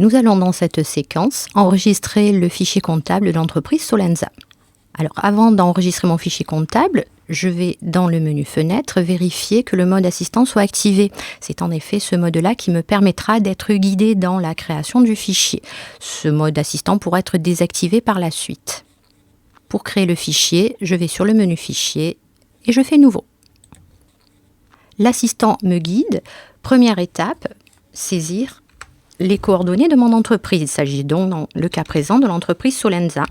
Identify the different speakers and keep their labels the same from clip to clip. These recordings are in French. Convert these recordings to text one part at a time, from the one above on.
Speaker 1: Nous allons dans cette séquence enregistrer le fichier comptable de l'entreprise Solenza. Alors avant d'enregistrer mon fichier comptable, je vais dans le menu Fenêtre vérifier que le mode assistant soit activé. C'est en effet ce mode-là qui me permettra d'être guidé dans la création du fichier. Ce mode assistant pourra être désactivé par la suite. Pour créer le fichier, je vais sur le menu Fichier et je fais Nouveau. L'assistant me guide. Première étape, saisir les coordonnées de mon entreprise. Il s'agit donc, dans le cas présent, de l'entreprise Solenza.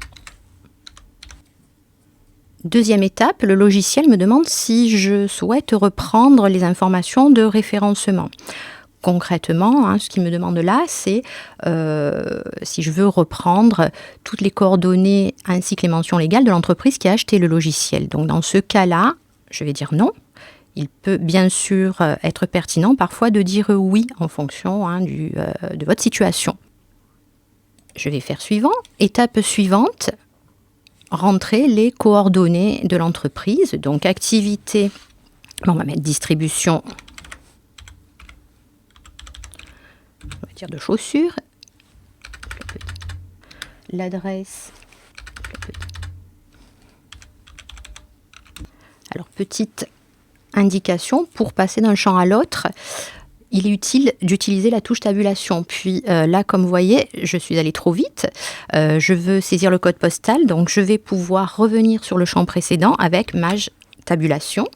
Speaker 1: Deuxième étape, le logiciel me demande si je souhaite reprendre les informations de référencement. Concrètement, ce qu'il me demande là, c'est si je veux reprendre toutes les coordonnées ainsi que les mentions légales de l'entreprise qui a acheté le logiciel. Donc dans ce cas-là, je vais dire non. Il peut bien sûr être pertinent parfois de dire oui en fonction de votre situation. Je vais faire suivant. Étape suivante, rentrer les coordonnées de l'entreprise. Donc activité, on va mettre distribution, on va dire de chaussures. L'adresse. Alors petite indication, pour passer d'un champ à l'autre, il est utile d'utiliser la touche tabulation. Puis là, comme vous voyez, je suis allée trop vite. Je veux saisir le code postal, donc je vais pouvoir revenir sur le champ précédent avec Maj tabulation.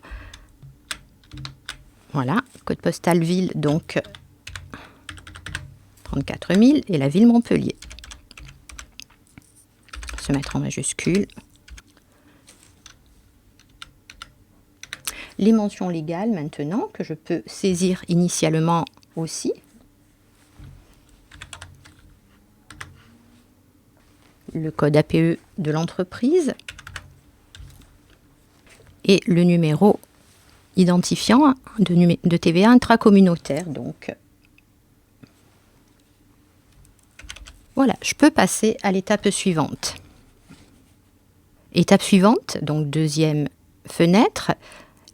Speaker 1: Voilà, code postal ville, donc 34 000 et la ville Montpellier. Se mettre en majuscule. Les mentions légales maintenant, que je peux saisir initialement aussi. Le code APE de l'entreprise. Et le numéro identifiant de TVA intracommunautaire. Donc, voilà, je peux passer à l'étape suivante. Étape suivante, donc deuxième fenêtre.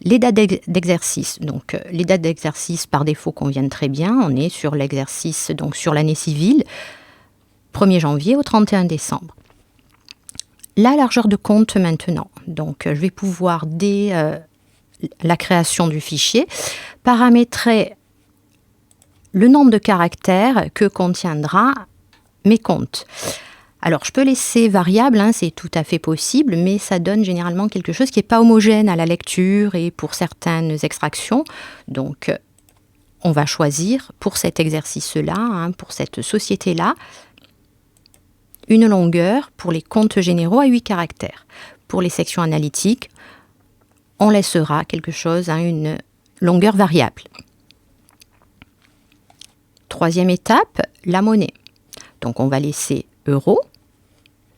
Speaker 1: Les dates d'exercice. Donc, les dates d'exercice par défaut conviennent très bien. On est sur l'exercice, donc sur l'année civile, 1er janvier au 31 décembre. La largeur de compte maintenant. Donc, je vais pouvoir, dès la création du fichier, paramétrer le nombre de caractères que contiendra mes comptes. Alors, je peux laisser variable, c'est tout à fait possible, mais ça donne généralement quelque chose qui n'est pas homogène à la lecture et pour certaines extractions. Donc, on va choisir pour cet exercice-là, pour cette société-là, une longueur pour les comptes généraux à 8 caractères. Pour les sections analytiques, on laissera quelque chose à une longueur variable. Troisième étape, la monnaie. Donc, on va laisser euros.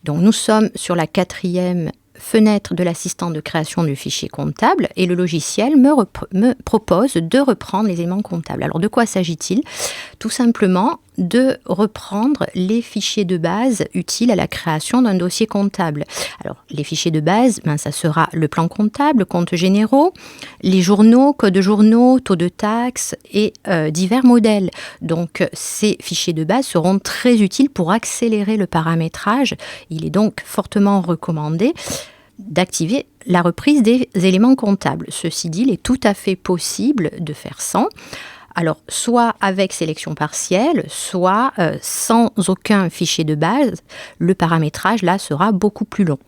Speaker 1: Donc, nous sommes sur la 4e fenêtre de l'assistant de création du fichier comptable et le logiciel me propose de reprendre les éléments comptables. Alors, de quoi s'agit-il ? Tout simplement de reprendre les fichiers de base utiles à la création d'un dossier comptable. Alors, les fichiers de base, ça sera le plan comptable, comptes généraux, les journaux, codes journaux, taux de taxes et divers modèles. Donc, ces fichiers de base seront très utiles pour accélérer le paramétrage. Il est donc fortement recommandé d'activer la reprise des éléments comptables. Ceci dit, il est tout à fait possible de faire sans. Alors, soit avec sélection partielle, soit sans aucun fichier de base, le paramétrage là sera beaucoup plus long.